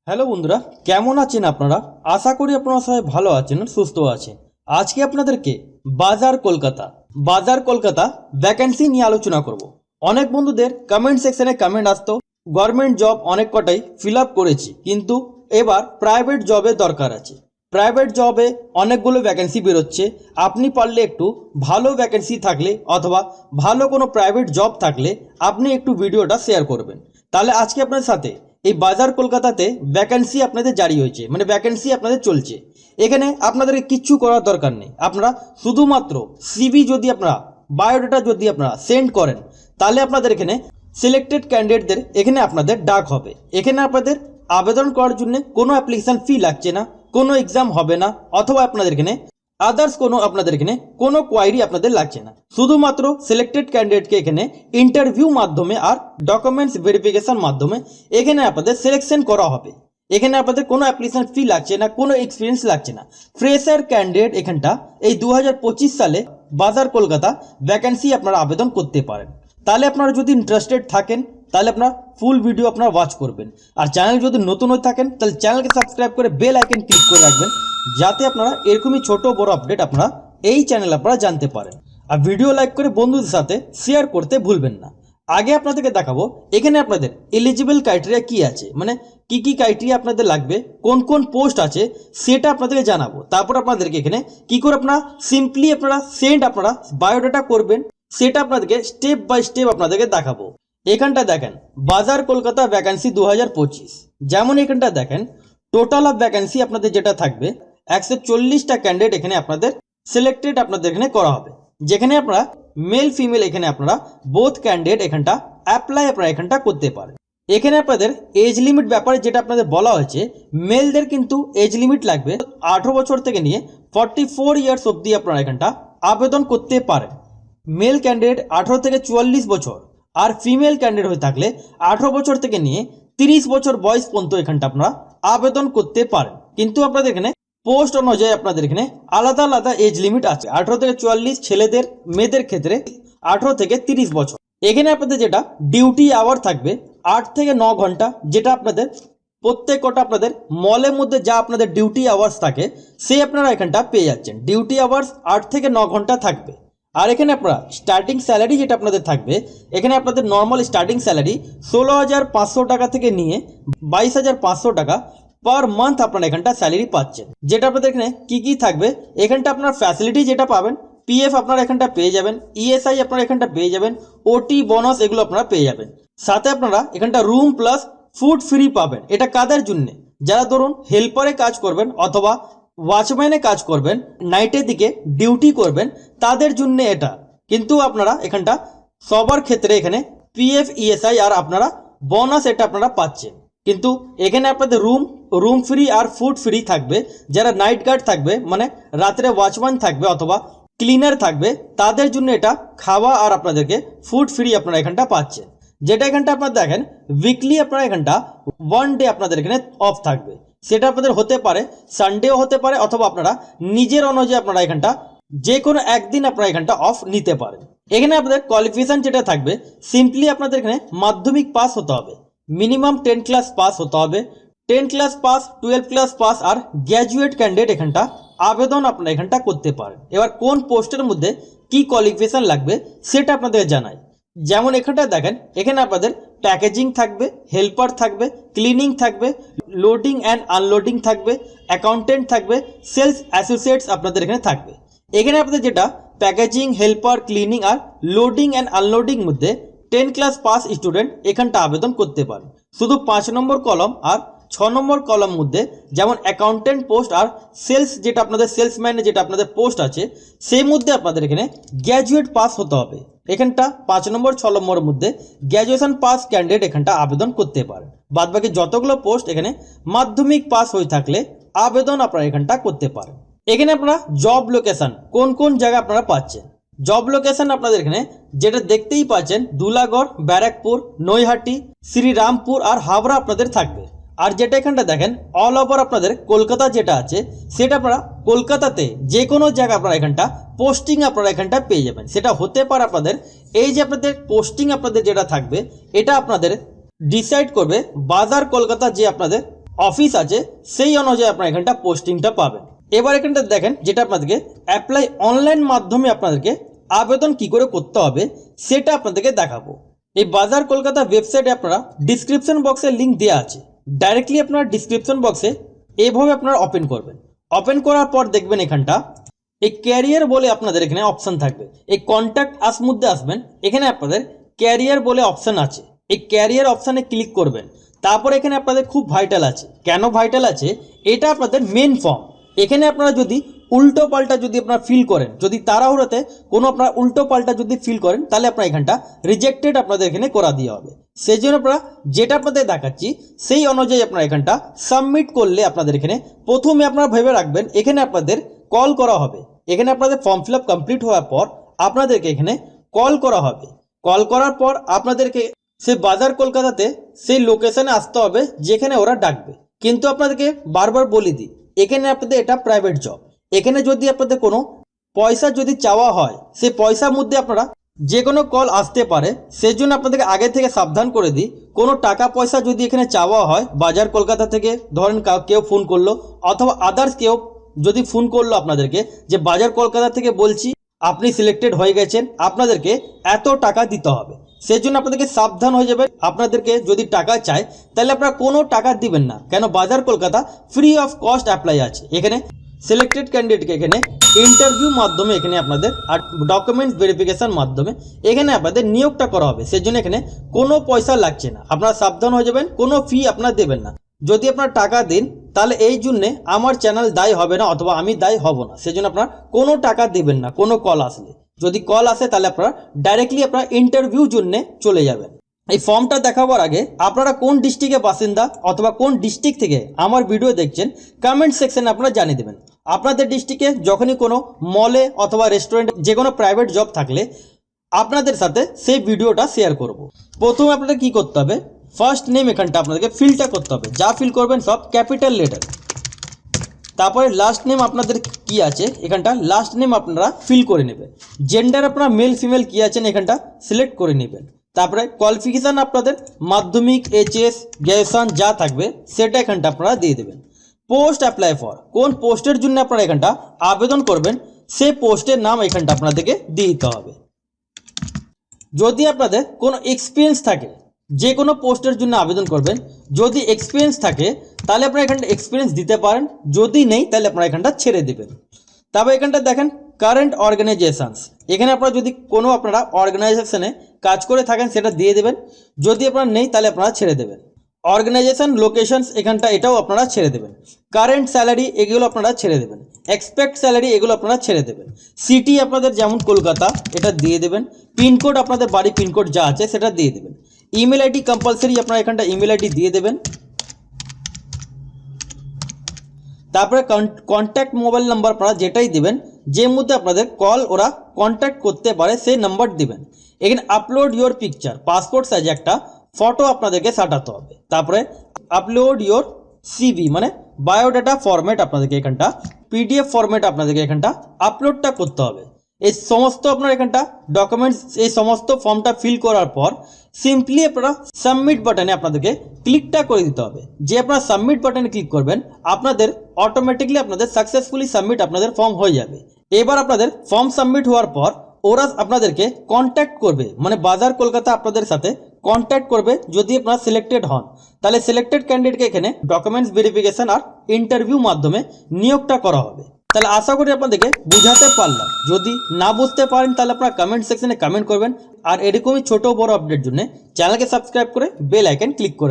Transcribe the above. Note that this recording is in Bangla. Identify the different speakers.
Speaker 1: হ্যালো বন্ধুরা, কেমন আছেন আপনারা? আশা করি আপনারা সবাই ভালো আছেন, সুস্থ আছেন। আজকে আপনাদেরকে বাজার কলকাতা ভ্যাকেন্সি নিয়ে আলোচনা করব। অনেক বন্ধুদের কমেন্ট সেকশনে কমেন্ট আসতো, গভর্নমেন্ট জব অনেক কটাই ফিল আপ করেছি, কিন্তু এবার প্রাইভেট জবের দরকার আছে। প্রাইভেট জবে অনেকগুলো ভ্যাকেন্সি বেরোচ্ছে। আপনি পারলে একটু ভালো ভ্যাকেন্সি থাকলে অথবা ভালো কোনো প্রাইভেট জব থাকলে আপনি একটু ভিডিওটা শেয়ার করবেন। তাহলে আজকে আপনার সাথে এই বাজার কলকাতাতে ভ্যাকেন্সি আপনাদের জারি হয়েছে, মানে ভ্যাকেন্সি আপনাদের চলছে। এখানে আপনাদেরকে কিচ্ছু করার দরকার নেই। আপনারা শুধুমাত্র সিভি যদি আপনারা বায়োডাটা যদি আপনারা সেন্ড করেন, তাহলে আপনাদের এখানে সিলেক্টেড ক্যান্ডিডেটদের এখানে আপনাদের ডাক হবে। এখানে আপনাদের আবেদন করার জন্য কোনো অ্যাপ্লিকেশান ফি লাগছে না, কোনো এক্সাম হবে না, অথবা আপনাদের এখানে আদার্স আপনাদের এখানে কোনো কোয়ারি আপনাদের লাগছে না। শুধুমাত্র সিলেক্টেড ক্যান্ডিডেটকে এখানে ইন্টারভিউ মাধ্যমে আর ডকুমেন্টস ভেরিফিকেশন মাধ্যমে এখানে আপনাদের সিলেকশন করা হবে। এখানে আপনাদের কোনো অ্যাপ্লিকেশন ফি লাগছে না, কোনো এক্সপিরিয়েন্স লাগছে না। ফ্রেশার ক্যান্ডিডেট এখানটা এই 2025 সালে বাজার কলকাতা ভ্যাকেন্সি আপনারা আবেদন করতে পারেন। তাহলে আপনারা যদি ইন্টারেস্টেড থাকেন তাহলে আপনারা ফুল ভিডিও আপনারা ওয়াচ করবেন। আর চ্যানেল যদি নতুন হয়ে থাকেন তাহলে চ্যানেলকে সাবস্ক্রাইব করে বেল আইকন ক্লিক করে রাখবেন, যাতে আপনারা এরকমই ছোট বড় আপডেট আপনারা এই চ্যানেল আপনারা জানতে পারেন। আর ভিডিও লাইক করে বন্ধুদের সাথে শেয়ার করতে ভুলবেন না। আগে আপনাদেরকে দেখাবো এখানে আপনাদের এলিজিবল ক্রাইটেরিয়া কি আছে, মানে কি কি ক্রাইটেরিয়া আপনাদের লাগবে, কোন কোন পোস্ট আছে সেটা আপনাদেরকে জানাবো। তারপর আপনাদেরকে এখানে কি করে আপনারা সিম্পলি আপনারা সেন্ড আপনারা বায়োডাটা করবেন সেটা আপনাদেরকে স্টেপ বাই স্টেপ আপনাদেরকে দেখাবো। এখানটা দেখেন বাজার কলকাতা ভ্যাকেন্সি 2025, যেমন এখানটা দেখেন টোটাল অফ ভ্যাকেন্সি আপনাদের যেটা থাকবে 140টা ক্যান্ডিডেট এখানে আপনাদের সিলেক্টেড আপনাদের এখানে করা হবে, যেখানে আপনারা মেল ফিমেল এখানে আপনারা বোথ ক্যান্ডিডেট এখানটা অ্যাপ্লাই আপনারা এখানটা করতে পারেন। এখানে আপনাদের এজ লিমিট ব্যাপারে যেটা আপনাদের বলা হয়েছে, মেলদের কিন্তু এজ লিমিট লাগবে 18 বছর থেকে নিয়ে 44 ইয়ার্স অবধি আপনারা এখানটা আবেদন করতে পারেন। মেল ক্যান্ডিডেট 18 থেকে 44 বছর, আর ফিমেল ক্যান্ডিডেট হয়ে থাকলে 18 বছর থেকে নিয়ে 30 বছর বয়স পর্যন্ত এখানটা আপনারা আবেদন করতে পারেন। কিন্তু আপনাদের এখানে পোস্ট অনুযায়ী আপনাদের এখানে আলাদা আলাদা এজ লিমিট আছে। 18 থেকে 44 ছেলেদের, মেয়েদের ক্ষেত্রে 18 থেকে 30 বছর। এখানে আপনাদের যেটা ডিউটি আওয়ার থাকবে 8 থেকে 9 ঘন্টা, যেটা আপনাদের প্রত্যেক কটা আপনাদের মলের মধ্যে যা আপনাদের ডিউটি আওয়ার্স থাকে সে আপনারা এখানটা পেয়ে যাচ্ছেন। ডিউটি আওয়ার্স 8 থেকে 9 ঘন্টা থাকবে। আর এখানে আপনারা স্টার্টিং স্যালারি যেটা আপনাদের থাকবে, এখানে আপনাদের নর্মাল স্টার্টিং স্যালারি 16,500 টাকা থেকে নিয়ে 22,500 টাকা পার মান্থ আপনারা এখানটা স্যালারি পাচ্ছেন। যেটা আপনাদের এখানে কি কি থাকবে, এখানটা আপনার ফ্যাসিলিটি যেটা পাবেন, পিএফ আপনারা এখানটা পেয়ে যাবেন, ইএসআই আপনারা এখানটা পেয়ে যাবেন, ওটি বোনাস এগুলো আপনারা পেয়ে যাবেন। সাথে আপনারা এখানটা রুম প্লাস ফুড ফ্রি পাবেন। এটা কাদের জন্য? যারা ধরুন হেল্পারে কাজ করবেন অথবা ওয়াচম্যানে কাজ করবেন, নাইটের দিকে ডিউটি করবেন, তাদের জন্য এটা। কিন্তু আপনারা এখানটা সবার ক্ষেত্রে এখানে পিএফ ইএসআই আর আপনারা বোনাস এটা আপনারা পাচ্ছেন। কিন্তু এখানে আপনাদের রুম ফ্রি আর ফুড ফ্রি থাকবে। যারা নাইট গার্ড থাকবে, মানে রাত্রে ওয়াচম্যান থাকবে অথবা ক্লিনার থাকবে, তাদের জন্য এটা খাওয়া আর আপনাদেরকে ফুড ফ্রি আপনারা এখানটা পাচ্ছেন। যেটা এখানটা আপনারা দেখেন উইকলি আপনারা এখানটা 1 ডে আপনাদের এখানে অফ থাকবে। সেটা আপনাদের হতে পারে সানডেও হতে পারে, অথবা আপনারা নিজের অনুযায়ী আপনারা এখানটা যে কোনো একদিন আপনারা এখানটা অফ নিতে পারেন। এখানে আপনাদের কোয়ালিফিকেশন যেটা থাকবে, সিম্পলি আপনাদের এখানে মাধ্যমিক পাস হতে হবে, মিনিমাম 10 ক্লাস পাস হতে হবে। 10 ক্লাস পাস, 12 ক্লাস পাস আর গ্র্যাজুয়েট ক্যান্ডিডেট এখানটা আবেদন আপনারা এখানটা করতে পারেন। এবার কোন পোস্টের মধ্যে কি কোয়ালিফিকেশন লাগবে সেটা আপনাদের জানাই। যেমন এখানটা দেখেন এখানে আপনাদের প্যাকেজিং থাকবে, হেল্পার থাকবে, ক্লিনিং থাকবে, লোডিং অ্যান্ড আনলোডিং থাকবে, অ্যাকাউন্টেন্ট থাকবে, সেলস অ্যাসোসিয়েটস আপনাদের এখানে থাকবে। এখানে আপনাদের যেটা প্যাকেজিং, হেল্পার, ক্লিনিং আর লোডিং অ্যান্ড আনলোডিং মধ্যে 10 ক্লাস পাস স্টুডেন্ট এখানটা আবেদন করতে পারেন। শুধু 5 নম্বর কলম আর 6 নম্বর কলম মধ্যে যেমন অ্যাকাউন্টেন্ট পোস্ট আর সেলস যেটা আপনাদের সেলসম্যানের যেটা আপনাদের পোস্ট আছে, সেই মধ্যে আপনাদের এখানে গ্র্যাজুয়েট পাস হতে হবে। এখানটা 5 নম্বর 6 নম্বরের মধ্যে গ্র্যাজুয়েশন পাস ক্যান্ডিডেট এখানটা আবেদন করতে পারেন। বাদবাকি যতগুলো পোস্ট এখানে মাধ্যমিক পাস হয়ে থাকলে আবেদন আপনারা এখানটা করতে পারেন। এখানে আপনারা জব লোকেশন কোন কোন জায়গায় আপনারা পাচ্ছেন, জব লোকেশন আপনাদের এখানে যেটা দেখতেই পাচ্ছেন দুলাগড়, ব্যারাকপুর, নৈহাটি, শ্রীরামপুর আর হাওড়া আপনাদের থাকবে। আর যেটা এখানটা দেখেন অল ওভার আপনাদের কলকাতা যেটা আছে, সেটা আপনারা কলকাতাতে যে কোনো জায়গায় আপনারা এখানটা পোস্টিং আপনারা এখানটা পেয়ে যাবেন। সেটা হতে পারে আপনাদের এই যে আপনাদের পোস্টিং আপনাদের যেটা থাকবে, এটা আপনাদের ডিসাইড করবে বাজার কলকাতা যে আপনাদের অফিস আছে সেই অনুযায়ী আপনারা এখানটা পোস্টিংটা পাবেন। এবার এখানটা দেখেন যেটা আপনাদেরকে অ্যাপ্লাই অনলাইন মাধ্যমে আপনাদেরকে আবেদন কি করে করতে হবে সেটা আপনাদেরকে দেখাবো। এই বাজার কলকাতা ওয়েবসাইটে আপনারা ডিসক্রিপশন বক্সে লিঙ্ক দেওয়া আছে, ডাইরেক্টলি আপনারা ডিসক্রিপশন বক্সে এইভাবে আপনারা ওপেন করবেন। ওপেন করার পর দেখবেন এখানটা এই ক্যারিয়ার বলে আপনাদের এখানে অপশন থাকবে। এই কন্ট্যাক্ট আস মধ্যে আসবেন, এখানে আপনাদের ক্যারিয়ার বলে অপশন আছে, এই ক্যারিয়ার অপশানে ক্লিক করবেন। তারপর এখানে আপনাদের খুব ভাইটাল আছে, কেন ভাইটাল আছে এটা আপনাদের মেন ফর্ম। এখানে আপনারা যদি উল্টো পাল্টা যদি আপনারা ফিল করেন, যদি তাড়াহুড়োতে কোনো আপনারা উল্টো পাল্টা যদি ফিল করেন তাহলে আপনারা এখানটা রিজেক্টেড আপনাদের এখানে করা দিয়ে হবে। সেই জন্য আপনারা যেটা আপনাদের দেখাচ্ছি সেই অনুযায়ী আপনারা এখানটা সাবমিট করলে আপনাদের এখানে প্রথমে আপনারা ভেবে রাখবেন এখানে আপনাদের কল করা হবে। এখানে আপনাদের ফর্ম ফিল আপ কমপ্লিট হওয়ার পর আপনাদেরকে এখানে কল করা হবে। কল করার পর আপনাদেরকে সেই বাজার কলকাতাতে সেই লোকেশনে আসতে হবে যেখানে ওরা ডাকবে। কিন্তু আপনাদেরকে বারবার বলে দিই এখানে আপনাদের এটা প্রাইভেট জব, এখানে যদি আপনাদের কোনো পয়সা যদি চাওয়া হয় সেই পয়সার মধ্যে আপনারা যে কোনো কল আসতে পারে, সেই জন্য আপনাদেরকে আগে থেকে সাবধান করে দিই কোনো টাকা পয়সা যদি এখানে চাওয়া হয় বাজার কলকাতা থেকে, ধরেন কেউ ফোন করলো অথবা আদার্স কেউ যদি ফোন করলো আপনাদেরকে যে বাজার কলকাতা থেকে বলছি আপনি সিলেক্টেড হয়ে গেছেন আপনাদেরকে এত টাকা দিতে হবে, সেই জন্য আপনাদেরকে সাবধান হয়ে যাবে। আপনাদেরকে যদি টাকা চায় তাহলে আপনারা কোনো টাকা দিবেন না, কেন বাজার Kolkata free of cost apply আছে। এখানে সিলেক্টেড ক্যান্ডিডেটকে এখানে ইন্টারভিউ মাধ্যমে এখানে আপনাদের আর ডকুমেন্টস ভেরিফিকেশন মাধ্যমে এখানে আপনাদের নিয়োগটা করা হবে, সেই জন্য এখানে কোনো পয়সা লাগছে না। আপনারা সাবধান হয়ে যাবেন, কোনো ফি আপনারা দেবেন না। যদি আপনারা টাকা দিন তাহলে এই জন্যে আমার চ্যানেল দায়ী হবে না অথবা আমি দায়ী হব না, সেই জন্য আপনারা কোনো টাকা দেবেন না। কোনো কল আসলে, যদি কল আসে তাহলে আপনারা ডাইরেক্টলি আপনারা ইন্টারভিউ জন্য চলে যাবেন। এই ফর্মটা দেখাবার আগে আপনারা কোন ডিস্ট্রিক্টের বাসিন্দা অথবা কোন ডিস্ট্রিক্ট থেকে আমার ভিডিও দেখছেন কমেন্ট সেকশনে আপনারা জানিয়ে দেবেন। আপনাদের ডিস্ট্রিক্টে যখনই কোনো মলে অথবা রেস্টুরেন্টে যে কোনো প্রাইভেট জব থাকলে আপনাদের সাথে সেই ভিডিওটা শেয়ার করব। প্রথমে আপনাদের কি করতে হবে, ফার্স্ট নেম এখানটা আপনাদেরকে ফিলটা করতে হবে, যা ফিল করবেন সব ক্যাপিটাল লেটার। তারপরে লাস্ট নেম আপনাদের কি আছে এখানটা লাস্ট নেম আপনারা ফিল করে নেবেন। জেন্ডার আপনারা মেল ফিমেল কি আছেন এখানটা সিলেক্ট করে নেবেন। তারপরে কোয়ালিফিকেশান আপনাদের মাধ্যমিক, এইচএস, গ্র্যাজুয়েশন যা থাকবে সেটা এখানটা আপনারা দিয়ে দেবেন। পোস্ট অ্যাপ্লাই ফর, কোন পোস্টের জন্য আপনারা এখানটা আবেদন করবেন সেই পোস্টের নাম এখানটা আপনাদেরকে দিয়ে দিতে হবে। যদি আপনাদের কোনো এক্সপিরিয়েন্স থাকে, যে কোনো পোস্টের জন্য আবেদন করবেন, যদি এক্সপিরিয়েন্স থাকে তাহলে আপনারা এখানটা এক্সপিরিয়েন্স দিতে পারেন, যদি নেই তাহলে আপনারা এখানটা ছেড়ে দেবেন। তারপর এখানটা দেখেন কারেন্ট অর্গানাইজেশনস, এখানে আপনারা যদি কোনো আপনারা অর্গানাইজেশনে কাজ করে থাকেন সেটা দিয়ে দেবেন, যদি আপনারা নেই তাহলে আপনারা ছেড়ে দেবেন। অর্গানাইজেশন লোকেশনস এখানটা এটাও আপনারা ছেড়ে দেবেন। কারেন্ট স্যালারি এগুলো আপনারা ছেড়ে দেবেন। এক্সপেক্ট স্যালারি এগুলো আপনারা ছেড়ে দেবেন। সিটি আপনাদের যেমন কলকাতা এটা দিয়ে দেবেন। পিনকোড আপনাদের বাড়ি পিনকোড যা আছে সেটা দিয়ে দেবেন। ইমেল আইডি কম্পালসারি আপনারা এখানটা ইমেল আইডি দিয়ে দেবেন। তারপরে কন্ট্যাক্ট মোবাইল নাম্বার আপনারা যেটাই দেবেন যে মধ্যে আপনাদের কল ওরা কন্ট্যাক্ট করতে পারে সেই নাম্বার দিবেন। এখানে upload your picture, passport size একটা ফটো আপনাদেরকে সাটাতে হবে। তারপরে আপলোড ইয়োর সিভি মানে বায়োডাটা ফরম্যাট আপনাদেরকে এখানটা পিডিএফ ফরম্যাট আপনাদেরকে এখানটা আপলোডটা করতে হবে। এই সমস্ত আপনার এখানটা ডকুমেন্টস এই সমস্ত ফর্মটা ফিল করার পর সিম্পলি আপনারা সাবমিট বাটনে আপনাদেরকে ক্লিকটা করে দিতে হবে। যে আপনারা সাবমিট বাটনে ক্লিক করবেন আপনাদের অটোমেটিকলি আপনাদের সাকসেসফুলি সাবমিট আপনাদের ফর্ম হয়ে যাবে। এবার আপনাদের ফর্ম সাবমিট হওয়ার পর ওরা আপনাদেরকে কন্ট্যাক্ট করবে, মানে বাজার কলকাতা আপনাদের সাথে কন্ট্যাক্ট করবে। যদি আপনারা সিলেক্টেড হন তাহলে সিলেক্টেড ক্যান্ডিডেটকে এখানে ডকুমেন্টস ভেরিফিকেশন আর ইন্টারভিউ মাধ্যমে নিয়োগটা করা হবে। তাহলে আশা করি আপনাদেরকে বুঝাতে পারলাম। যদি না বুঝতে পারেন তাহলে আপনারা কমেন্ট সেকশনে কমেন্ট করবেন। আর এরকমই ছোট বড় আপডেট জন্য চ্যানেলকে সাবস্ক্রাইব করে বেল আইকন ক্লিক করে রাখবেন।